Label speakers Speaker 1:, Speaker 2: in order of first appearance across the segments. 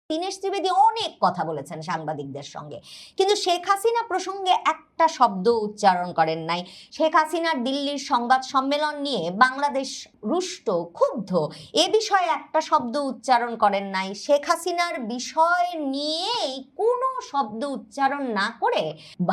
Speaker 1: দীনেশ ত্রিবেদী অনেক কথা বলেছেন সাংবাদিকদের সঙ্গে, কিন্তু শেখ হাসিনা প্রসঙ্গে একটা শব্দ উচ্চারণ করেন নাই। শেখ হাসিনার দিল্লির সংবাদ সম্মেলন নিয়ে বাংলাদেশ রুষ্ট, ক্ষুব্ধ, এ বিষয়ে একটা শব্দ উচ্চারণ করেন নাই। শেখ হাসিনার বিষয় নিয়েই কোনো শব্দ উচ্চারণ না করে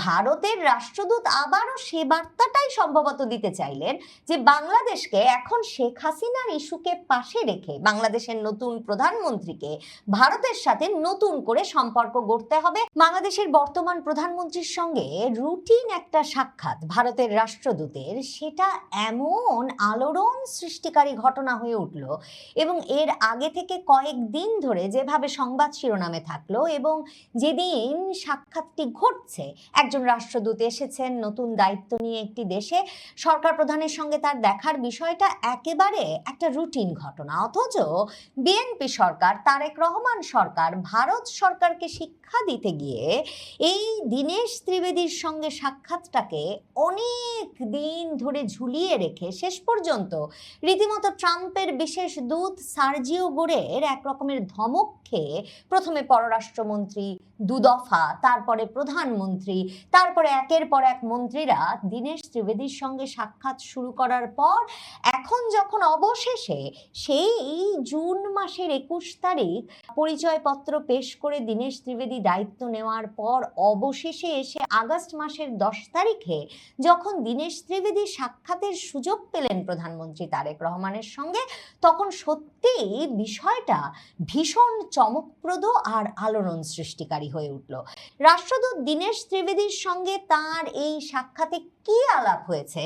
Speaker 1: ভারতের রাষ্ট্রদূত আবারও সে বার্তাটাই সম্ভবত দিতে চাইলেন যে বাংলাদেশকে এখন শেখ হাসিনার ইস্যুকে পাশে রেখে বাংলাদেশের নতুন প্রধানমন্ত্রীকে ভারতের সাথে নতুন করে সম্পর্ক গড়তে হবে। বাংলাদেশের বর্তমান প্রধানমন্ত্রীর সঙ্গে রুটিন একটা সাক্ষাৎ ভারতের রাষ্ট্রদূতের, সেটা এমন আলোড়ন সৃষ্টিকারী ঘটনা হয়ে উঠল এবং এর আগে থেকে কয়েকদিন ধরে যেভাবে সংবাদ শিরোনামে থাকলো এবং যেদিন সাক্ষাৎটি ঘটছে, একজন রাষ্ট্রদূত এসেছেন নতুন দায়িত্ব নিয়ে একটি দেশে, সরকার প্রধানের সঙ্গে তার দেখার বিষয়টা একেবারে একটা রুটিন ঘটনা, অথচ বিএনপি সরকার, তারেক রহমান সরকার ভারত সরকারকে শিক্ষা দিতে গিয়ে এই দীনেশ ত্রিবেদীর সঙ্গে সাক্ষাৎটাকে অনেক দিন ধরে ঝুলিয়ে রেখে শেষ পর্যন্ত রীতিমতো ট্রাম্পের বিশেষ দূত সার্জিও গোরের এক রকমের ধমক খেয়ে প্রথমে পররাষ্ট্রমন্ত্রী দুদফা, তারপরে প্রধানমন্ত্রী, তারপরে একের পর এক মন্ত্রীরা দীনেশ ত্রিবেদীর সঙ্গে সাক্ষাৎ শুরু করার পর এখন যখন অবশেষে সেই জুন মাসের 21 তারিখ পরিচয়পত্র পেশ করে দীনেশ ত্রিবেদী দায়িত্ব নেওয়ার পর অবশেষে এসে আগস্ট মাসের 10 তারিখে যখন দীনেশ ত্রিবেদী সাক্ষাতের সুযোগ পেলেন প্রধানমন্ত্রী তারেক রহমানের সঙ্গে, তখন সত্যিই বিষয়টা ভীষণ চমকপ্রদ আর আলোড়ন সৃষ্টিকারী হয়ে উঠল। রাষ্ট্রদূত দীনেশ ত্রিবেদীর সঙ্গে তার এই সাক্ষাতে কি আলাপ হয়েছে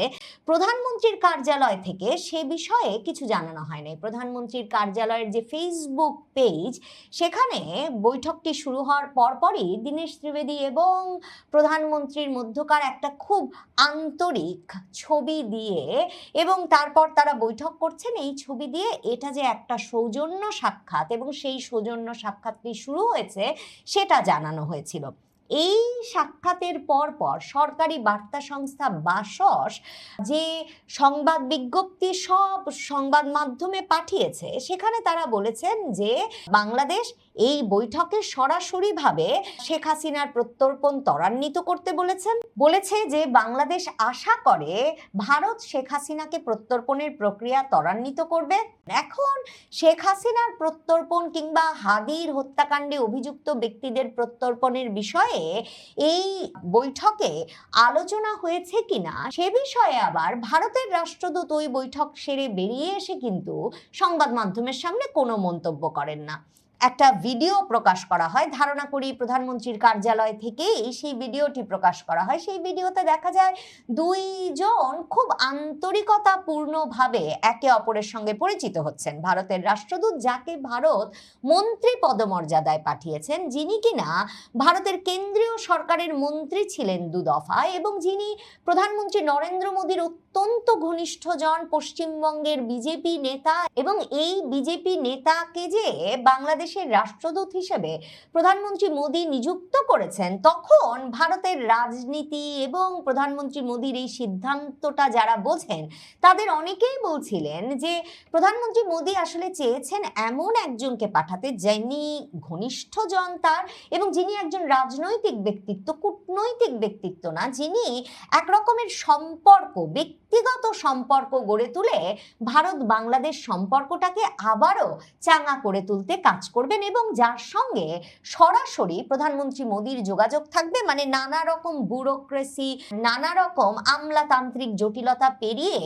Speaker 1: প্রধানমন্ত্রীর কার্যালয় থেকে সে বিষয়ে কিছু জানানো হয়নি। প্রধানমন্ত্রীর কার্যালয়ের যে ফেসবুক পেজ, সেখানে বৈঠকটি শুরু হওয়ার পরপরই দীনেশ ত্রিবেদী এবং প্রধানমন্ত্রীর মধ্যকার একটা খুব আন্তরিক ছবি দিয়ে এবং তারপর তারা বৈঠক করছেন এই ছবি দিয়ে এটা যে একটা সৌজন্য সাক্ষাৎ এবং সেই সৌজন্য সাক্ষাৎটি শুরু হয়েছে সেটা জানানো হয়েছিল। এই সাক্ষাতের পর সরকারি বার্তা সংস্থা বাসস যে সংবাদ বিজ্ঞপ্তি সব সংবাদ মাধ্যমে পাঠিয়েছে, সেখানে তারা বলেছেন যে বাংলাদেশ এই বৈঠকে সরাসরিভাবে শেখ হাসিনার প্রত্যর্পণ ত্বরান্বিত করতে বলেছে যে বাংলাদেশ আশা করে ভারত শেখ হাসিনাকে প্রত্যর্পণের প্রক্রিয়া ত্বরান্বিত করবে। এখন শেখ হাসিনার প্রত্যর্পণ কিংবা হাদির হত্যাকাণ্ডে অভিযুক্ত ব্যক্তিদের প্রত্যর্পণের বিষয়ে এই বৈঠকে আলোচনা হয়েছে কিনা সে বিষয়ে আবার ভারতের রাষ্ট্রদূত ওই বৈঠক সেরে বেরিয়ে এসে কিন্তু সংবাদ মাধ্যমের সামনে কোনো মন্তব্য করেন না। একটা ভিডিও প্রকাশ করা হয়, ধারণা করি প্রধানমন্ত্রীর কার্যালয় থেকেই সেই ভিডিওটি প্রকাশ করা হয়। সেই ভিডিওতে দেখা যায় দুইজন খুব আন্তরিকতাপূর্ণভাবে একে অপরের সঙ্গে পরিচিত হচ্ছেন। ভারতের রাষ্ট্রদূত, যাকে ভারত মন্ত্রী পদমর্যাদায় পাঠিয়েছেন, যিনি কিনা ভারতের কেন্দ্রীয় সরকারের মন্ত্রী ছিলেন দুদফা এবং যিনি প্রধানমন্ত্রী নরেন্দ্র মোদীর অত্যন্ত ঘনিষ্ঠজন, পশ্চিমবঙ্গের বিজেপি নেতা, এবং এই বিজেপি নেতাকে যে বাংলাদেশের রাষ্ট্রদূত হিসেবে প্রধানমন্ত্রী মোদী নিযুক্ত করেছেন, তখন ভারতের রাজনীতি এবং প্রধানমন্ত্রী মোদীর এই সিদ্ধান্তটা যারা বোঝেন তাদের অনেকেই বলছিলেন যে প্রধানমন্ত্রী মোদী আসলে চেয়েছেন এমন একজনকে পাঠাতে যিনি ঘনিষ্ঠজন তার এবং যিনি একজন রাজনৈতিক ব্যক্তিত্ব, কূটনৈতিক ব্যক্তিত্ব না, যিনি এক রকমের সম্পর্ক, ব্যক্তিগত সম্পর্ক গড়ে তুলে ভারত বাংলাদেশ সম্পর্কটাকে আবারও চাঙ্গা করে তুলতে কাজ করবেন এবং যার সঙ্গে সরাসরি প্রধানমন্ত্রী মোদীর যোগাযোগ থাকবে। মানে নানা রকম ব্যুরোক্রেসি, নানা রকম আমলাতান্ত্রিক জটিলতা পেরিয়ে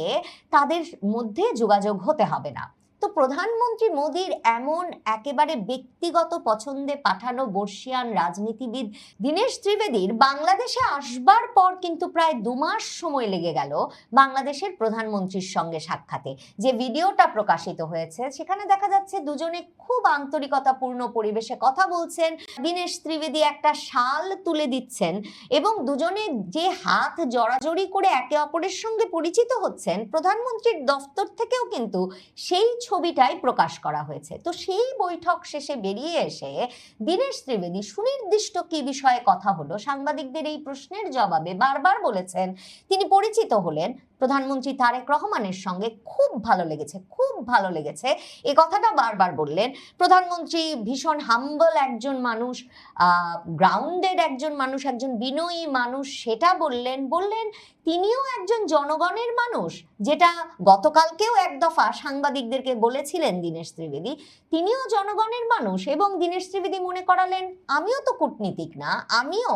Speaker 1: তাদের মধ্যে যোগাযোগ হতে হবে না। তো প্রধানমন্ত্রী মোদীর এমন একেবারে ব্যক্তিগত পছন্দে পাঠানো বর্ষিয়ান রাজনীতিবিদ দীনেশ ত্রিবেদীর বাংলাদেশে আসবার পর কিন্তু প্রায় 2 মাস সময় লেগে গেল বাংলাদেশের প্রধানমন্ত্রীর সঙ্গে সাক্ষাতে। যে ভিডিওটা প্রকাশিত হয়েছে সেখানে দেখা যাচ্ছে দুজনে খুব আন্তরিকতাপূর্ণ পরিবেশে কথা বলছেন। দীনেশ ত্রিবেদী একটা শাল তুলে দিচ্ছেন এবং দুজনে যে হাত জড়াজড়ি করে একে অপরের সঙ্গে পরিচিত হচ্ছেন, প্রধানমন্ত্রীর দফতর থেকেও কিন্তু সেই ছবিটাই প্রকাশ করা হয়েছে। তো সেই বৈঠক শেষে বেরিয়ে এসে দীনেশ ত্রিবেদী সুনির্দিষ্ট কি বিষয়ে কথা হলো সাংবাদিকদের এই প্রশ্নের জবাবে বারবার বলেছেন তিনি পরিচিত হলেন প্রধানমন্ত্রী তারেক রহমানের সঙ্গে খুব ভালো লেগেছে, খুব ভালো লেগেছে, এই কথাটা বারবার বললেন। প্রধানমন্ত্রী ভীষণ হাম্বল একজন মানুষ, গ্রাউন্ডেড একজন মানুষ, একজন বিনয়ী মানুষ, সেটা বললেন তিনিও একজন জনগণের মানুষ, যেটা গতকালকেও এক দফা সাংবাদিকদেরকে বলেছিলেন দীনেশ ত্রিবেদী। তিনিও জনগণের মানুষ এবং দীনেশ ত্রিবেদী মনে করালেন আমিও তো কূটনীতিক না, আমিও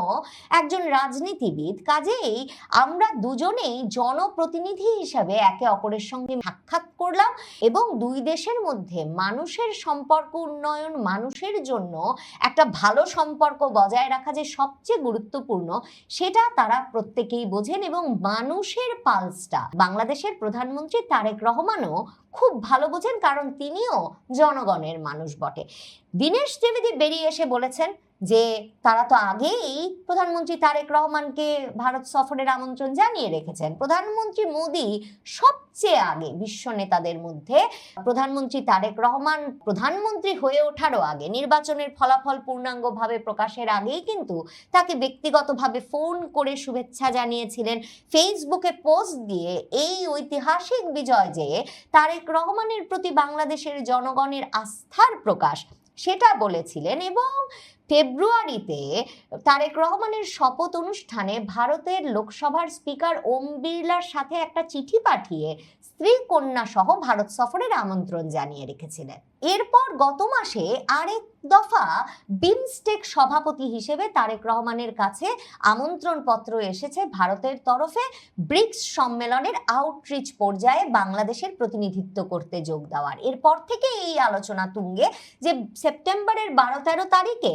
Speaker 1: একজন রাজনীতিবিদ, কাজেই আমরা দুজনেই জনপ্রতিনিধি হিসাবে একে অপরের সঙ্গে সাক্ষাৎ করলাম এবং দুই দেশের মধ্যে মানুষের সম্পর্ক উন্নয়ন, মানুষের জন্য একটা ভালো সম্পর্ক বজায় রাখা যে সবচেয়ে গুরুত্বপূর্ণ, সেটা তারা প্রত্যেকেই বোঝেন এবং মানুষের পালসটা বাংলাদেশের প্রধানমন্ত্রী তারেক রহমানও খুব ভালো বোঝেন, কারণ তিনিও জনগণের মানুষ বটে। দীনেশ ত্রিবেদী বেরিয়ে এসে বলেছেন যে তারা তো আগেই প্রধানমন্ত্রী তারেক রহমানকে ভারত সফরের আমন্ত্রণ জানিয়ে রেখেছেন। প্রধানমন্ত্রী মোদী সবচেয়ে আগে বিশ্ব নেতাদের মধ্যে, প্রধানমন্ত্রী তারেক রহমান প্রধানমন্ত্রী হয়ে ওঠারও আগে, নির্বাচনের ফলাফল পূর্ণাঙ্গভাবে প্রকাশের আগেই কিন্তু তাকে ব্যক্তিগতভাবে ফোন করে শুভেচ্ছা জানিয়েছিলেন, ফেসবুকে পোস্ট দিয়ে এই ঐতিহাসিক বিজয় যে তারেক রহমানের প্রতি বাংলাদেশের জনগণের আস্থার প্রকাশ, সেটা বলেছিলেন। এবং ফেব্রুয়ারিতে তারেক রহমানের শপথ অনুষ্ঠানে ভারতের লোকসভার স্পিকার ওম বিড়লার সাথে একটা চিঠি পাঠিয়ে স্ত্রী কন্যা সহ ভারত সফরের আমন্ত্রণ জানিয়ে রেখেছিলেন। এরপর গত মাসে আরেক দফা বিমস্টেক সভাপতি হিসেবে তারেক রহমানের কাছে আমন্ত্রণ পত্র এসেছে ভারতের তরফে ব্রিক্স সম্মেলনের আউটরিচ পর্যায়ে বাংলাদেশের প্রতিনিধিত্ব করতে যোগ দেওয়ার। এরপর থেকে এই আলোচনা তুঙ্গে যে সেপ্টেম্বরের 12-13 তারিখে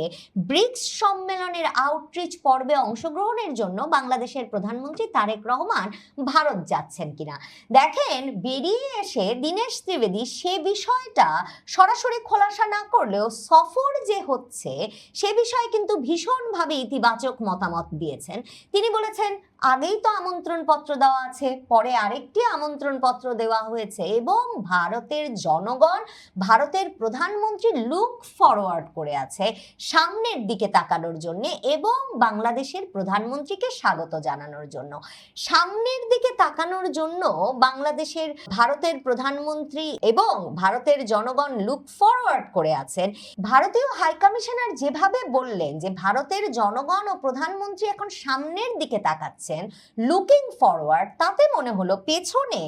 Speaker 1: ব্রিক্স সম্মেলনের আউটরিচ পর্বে অংশগ্রহণের জন্য বাংলাদেশের প্রধানমন্ত্রী তারেক রহমান ভারত যাচ্ছেন কিনা। দেখেন, বেরিয়ে এসে দীনেশ ত্রিবেদী সে বিষয়টা সরাসরি খোলাসা না করলেও সফর যে হচ্ছে সে বিষয়ে কিন্তু ভীষণভাবে ইতিবাচক মতামত দিয়েছেন। তিনি বলেছেন আগেই তো আমন্ত্রণ পত্র দেওয়া আছে, পরে আরেকটি আমন্ত্রণ পত্র দেওয়া হয়েছে এবং ভারতের জনগণ, ভারতের প্রধানমন্ত্রী লুক ফরওয়ার্ড করে আছে সামনের দিকে তাকানোর জন্য এবং বাংলাদেশের প্রধানমন্ত্রীকে স্বাগত জানানোর জন্য। সামনের দিকে তাকানোর জন্য বাংলাদেশের ভারতের প্রধানমন্ত্রী এবং ভারতের জনগণ লুক ফরওয়ার্ড করে আছেন। ভারতীয় হাই কমিশনার যেভাবে বললেন যে ভারতের জনগণ ও প্রধানমন্ত্রী এখন সামনের দিকে তাকাচ্ছে, লুকিং ফরওয়ার্ড, তাতে মনে হলো পেছনে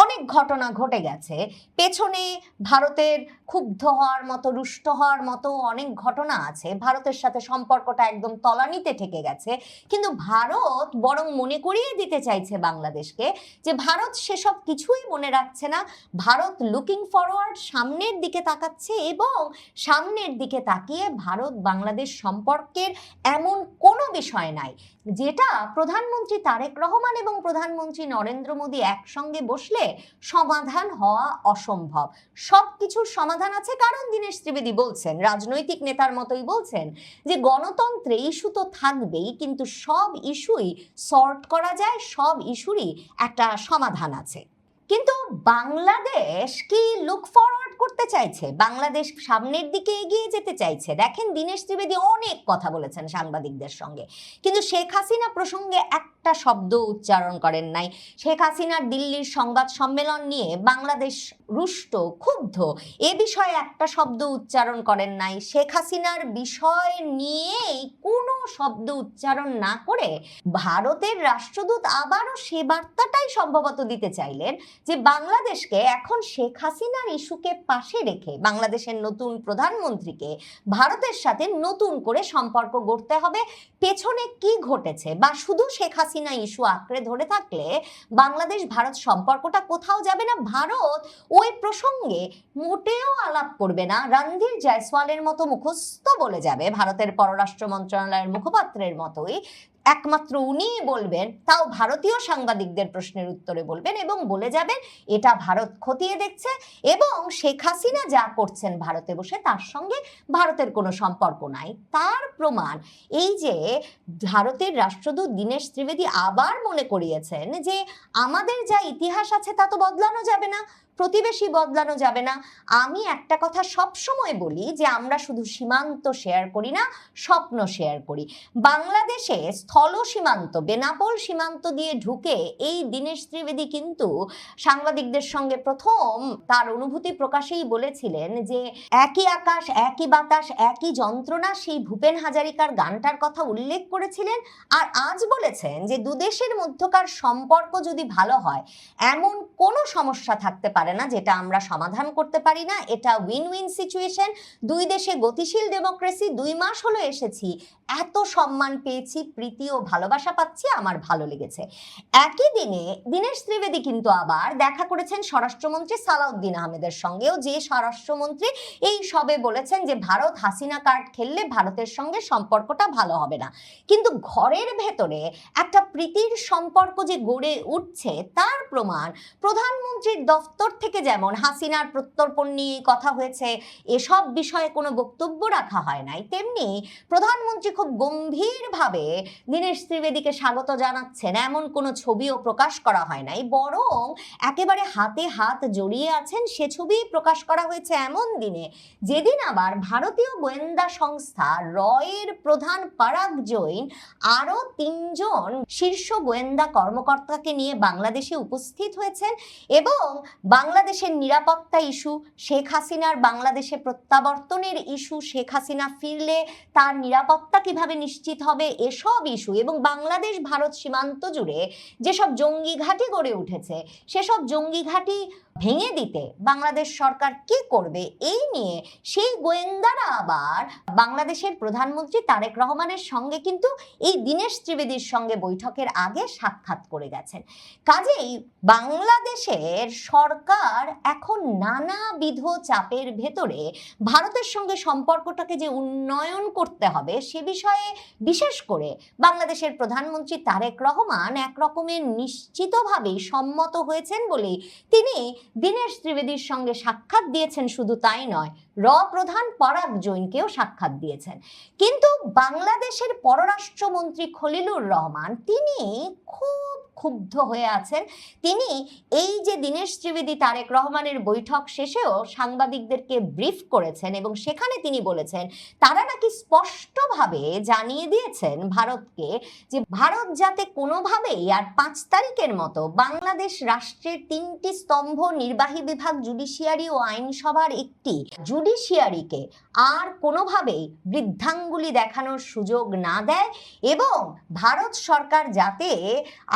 Speaker 1: অনেক ঘটনা ঘটে গেছে, পেছনে ভারতের ক্ষুব্ধ হওয়ার মতো, রুষ্ট হওয়ার মতো অনেক ঘটনা আছে, ভারতের সাথে সম্পর্কটা একদম তলানিতে ঠেকে গেছে। কিন্তু ভারত বরং মনে করিয়ে দিতে চাইছে বাংলাদেশকে যে ভারত সেসব কিছুই মনে রাখছে না, ভারত লুকিং ফরওয়ার্ড, সামনের দিকে তাকাচ্ছে এবং সামনের দিকে তাকিয়ে ভারত বাংলাদেশ সম্পর্কের এমন কোনো বিষয় নাই যেটা প্রধানমন্ত্রী তারেক রহমান এবং প্রধানমন্ত্রী নরেন্দ্র মোদী একসঙ্গে বসলে সমাধান হওয়া অসম্ভব। সব কিছুর সমাধান আছে, কারণ দীনেশ ত্রিবেদী বলছেন, রাজনৈতিক নেতার মতোই বলছেন যে গণতন্ত্রে ইস্যু তো থাকবেই, কিন্তু সব ইস্যুই সর্ট করা যায়, সব ইস্যুরই একটা সমাধান আছে। কিন্তু বাংলাদেশ কি লুক ফরওয়ার্ড করতে চাইছে? বাংলাদেশ সামনের দিকে এগিয়ে যেতে চাইছে? দেখেন, দীনেশ ত্রিবেদী অনেক কথা বলেছেন সাংবাদিকদের সঙ্গে, কিন্তু শেখ হাসিনা প্রসঙ্গে একটা শব্দ উচ্চারণ করেন নাই। শেখ হাসিনার দিল্লির সংবাদ সম্মেলন নিয়ে বাংলাদেশ রুষ্ট, ক্ষুব্ধ, এ বিষয়ে একটা শব্দ উচ্চারণ করেন নাই। শেখ হাসিনার বিষয় নিয়েই কোনো শব্দ উচ্চারণ না করে ভারতের রাষ্ট্রদূত আবারও সে বার্তাটাই সম্ভবত দিতে চাইলেন যে বাংলাদেশকে এখন শেখ হাসিনার ইস্যুকে পাশে রেখে বাংলাদেশের নতুন প্রধানমন্ত্রীকে ভারতের সাথে নতুন করে সম্পর্ক গড়তে হবে। পেছনে কি ঘটেছে বা শুধু শেখ হাসিনা ইস্যু আঁকড়ে ধরে থাকলে বাংলাদেশ ভারত সম্পর্কটা কোথাও যাবে না। ভারত ওই প্রসঙ্গে মোটেও আলাপ করবে না, রণধীর জয়সওয়ালের মতো মুখস্থ বলে যাবে, ভারতের পররাষ্ট্র মন্ত্রণালয়ের মুখপাত্রের মতোই একমাত্র উনিই বলবেন, তাও ভারতীয় সাংবাদিকদের প্রশ্নের উত্তরে বলবেন এবং বলে যাবেন এটা ভারত খতিয়ে দেখছে এবং শেখ হাসিনা যা করছেন ভারতে বসে তার সঙ্গে ভারতের কোনো সম্পর্ক নাই। তার প্রমাণ এই যে ভারতের রাষ্ট্রদূত দীনেশ ত্রিবেদী আবার মনে করিয়েছেন যে আমাদের যা ইতিহাস আছে তা তো বদলানো যাবে না, প্রতিবেশী বদলানো যাবে না। আমি একটা কথা সবসময় বলি যে আমরা শুধু সীমান্ত শেয়ার করি না, স্বপ্ন শেয়ার করি। বাংলাদেশে স্থল সীমান্ত, বেনাপোল সীমান্ত দিয়ে ঢুকে এই দীনেশ ত্রিবেদী কিন্তু সাংবাদিকদের সঙ্গে প্রথম তার অনুভূতি প্রকাশেই বলেছিলেন যে একই আকাশ, একই বাতাস, একই যন্ত্রণা, সেই ভূপেন হাজারিকার গানটার কথা উল্লেখ করেছিলেন। আর আজ বলেছেন যে দুদেশের মধ্যকার সম্পর্ক যদি ভালো হয়, এমন কোনো সমস্যা থাকতে পারে না যেটা আমরা সমাধান করতে পারি না। এটা উইন উইন সিচুয়েশন। দুই দেশে গতিশীল ডেমোক্রেসি, 2 মাস হলো এসেছি, এত সম্মান পেয়েছি, প্রীতি ও ভালোবাসা পাচ্ছি, আমার ভালো লেগেছে। একই দিনে দীনেশ ত্রিবেদী কিন্তু আবার দেখা করেছেন স্বরাষ্ট্রমন্ত্রী সালাউদ্দিন আহমেদের সঙ্গেও, যে স্বরাষ্ট্রমন্ত্রী এই সবে বলেছেন যে ভারত হাসিনা কার্ড খেললে ভারতের সঙ্গে সম্পর্কটা ভালো হবে না। কিন্তু ঘরের ভেতরে একটা প্রীতির সম্পর্ক যে গড়ে উঠছে তার প্রমাণ প্রধানমন্ত্রীর দফতর থেকে যেমন হাসিনার প্রত্যর্পণ নিয়ে কথা হয়েছে, এসব বিষয়ে কোনো বক্তব্য রাখা হয় নাই, তেমনি প্রধানমন্ত্রী খুব গম্ভীরভাবে দীনেশ ত্রিবেদীকে স্বাগত জানাচ্ছেন এমন কোনো ছবিও প্রকাশ করা হয় নাই, বরং একেবারে হাতে হাত জড়িয়ে আছেন সে ছবি প্রকাশ করা হয়েছে এমন দিনে যেদিন আবার ভারতীয় গোয়েন্দা সংস্থা রয়ের প্রধান পারাগ জৈন আরো 3 জন শীর্ষ গোয়েন্দা কর্মকর্তাকে নিয়ে বাংলাদেশে উপস্থিত হয়েছেন এবং বাংলাদেশের নিরাপত্তা ইস্যু, শেখ হাসিনার বাংলাদেশে প্রত্যাবর্তনের ইস্যু, শেখ হাসিনা ফিরলে তার নিরাপত্তা কিভাবে নিশ্চিত হবে, এসব ইস্যু এবং বাংলাদেশ ভারত সীমান্ত জুড়ে যেসব জঙ্গি ঘাঁটি গড়ে উঠেছে সেসব জঙ্গি ঘাঁটি ভেঙে দিতে বাংলাদেশ সরকার কি করবে, এই নিয়ে সেই গোয়েন্দারা আবার বাংলাদেশের প্রধানমন্ত্রী তারেক রহমানের সঙ্গে কিন্তু এই দীনেশ ত্রিবেদীর সঙ্গে বৈঠকের আগে সাক্ষাৎ করে গেছেন। কাজেই বাংলাদেশের সরকার এখন নানাবিধ চাপের ভেতরে ভারতের সঙ্গে সম্পর্কটাকে যে উন্নয়ন করতে হবে সে বিষয়ে বিশেষ করে বাংলাদেশের প্রধানমন্ত্রী তারেক রহমান একরকমের নিশ্চিতভাবেই সম্মত হয়েছেন বলেই তিনি দীনেশ ত্রিবেদীর সঙ্গে সাক্ষাৎ দিয়েছেন। শুধু তাই নয়, প্রধান পরাগ জৈনকেও সাক্ষাৎ দিয়েছেন। কিন্তু বাংলাদেশের পররাষ্ট্রমন্ত্রী খলিলুর রহমান তিনি খুব ক্ষুব্ধ হয়ে আছেন। তিনি এই যে দীনেশ ত্রিবেদী তারেক রহমানের বৈঠক শেষেও সাংবাদিকদেরকে ব্রিফ করেছেন এবং সেখানে তিনি বলেছেন তারা নাকি স্পষ্টভাবে জানিয়ে দিয়েছেন ভারতকে যে ভারত যাতে কোনোভাবেই আর 5 তারিখের মতো বাংলাদেশ রাষ্ট্রের 3টি স্তম্ভ, নির্বাহী বিভাগ, জুডিশিয়ারি ও আইনসভার একটি জুডিশিয়ারিকে আর কোনোভাবেই বৃদ্ধাঙ্গুলি দেখানোর সুযোগ না দেয় এবং ভারত সরকার যাতে,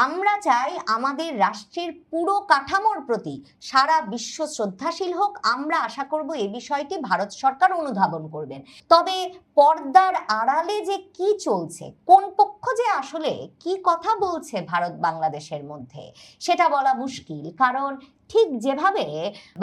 Speaker 1: আমরা চাই আমাদের রাষ্ট্রের পুরো কাঠামোর প্রতি সারা বিশ্ব শ্রদ্ধাশীল হোক, আমরা আশা করব এই বিষয়টি ভারত সরকার অনুধাবন করবেন। তবে পর্দার আড়ালে যে কি চলছে, কোন পক্ষ যে আসলে কি কথা বলছে ভারত বাংলাদেশের মধ্যে, সেটা বলা মুশকিল। কারণ ঠিক যেভাবে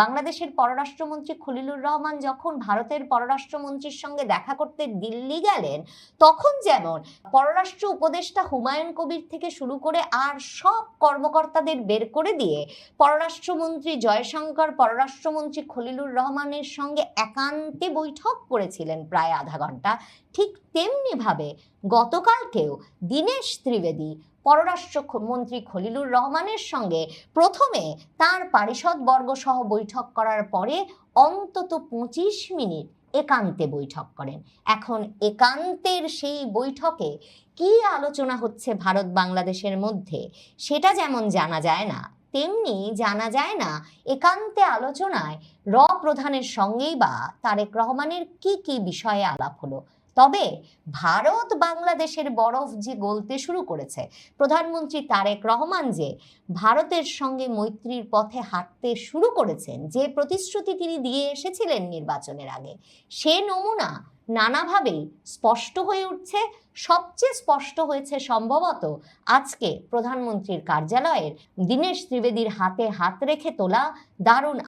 Speaker 1: বাংলাদেশের পররাষ্ট্রমন্ত্রী খলিলুর রহমান যখন ভারতের পররাষ্ট্রমন্ত্রীর সঙ্গে দেখা করতে দিল্লি গেলেন, তখন যেমন পররাষ্ট্র উপদেষ্টা হুমায়ুন কবির থেকে শুরু করে আর সব কর্মকর্তাদের বের করে দিয়ে পররাষ্ট্রমন্ত্রী জয়শঙ্কর পররাষ্ট্রমন্ত্রী খলিলুর রহমানের সঙ্গে একান্তে বৈঠক করেছিলেন প্রায় আধা ঘন্টা, ঠিক তেমনিভাবে গতকালকেও দীনেশ ত্রিবেদী পররাষ্ট্রমন্ত্রী খলিলুর রহমানের সঙ্গে প্রথমে তার পারিষদ বর্গ সহ বৈঠক করার পরে অন্তত 25 মিনিট একান্তে বৈঠক করেন। এখন একান্তের সেই বৈঠকে কি আলোচনা হচ্ছে ভারত বাংলাদেশের মধ্যে সেটা যেমন জানা যায় না, তেমনি জানা যায় না একান্তে আলোচনায় প্রধানের সঙ্গেই বা তারেক রহমানের কি কি বিষয়ে আলাপ হলো। তবে ভারত বাংলাদেশের বরফ যে গলতে শুরু করেছে, প্রধানমন্ত্রী তারেক রহমান যে ভারতের সঙ্গে মৈত্রীর পথে হাঁটতে শুরু করেছেন, যে প্রতিশ্রুতি তিনি দিয়ে এসেছিলেন নির্বাচনের আগে, সে নমুনা নানাভাবেই স্পষ্ট হয়ে উঠছে। সবচেয়ে স্পষ্ট হয়েছে সম্ভবত আজকে প্রধানমন্ত্রীর কার্যালয়ের দীনেশ ত্রিবেদীর হাতে হাত রেখে তোলা দারুণ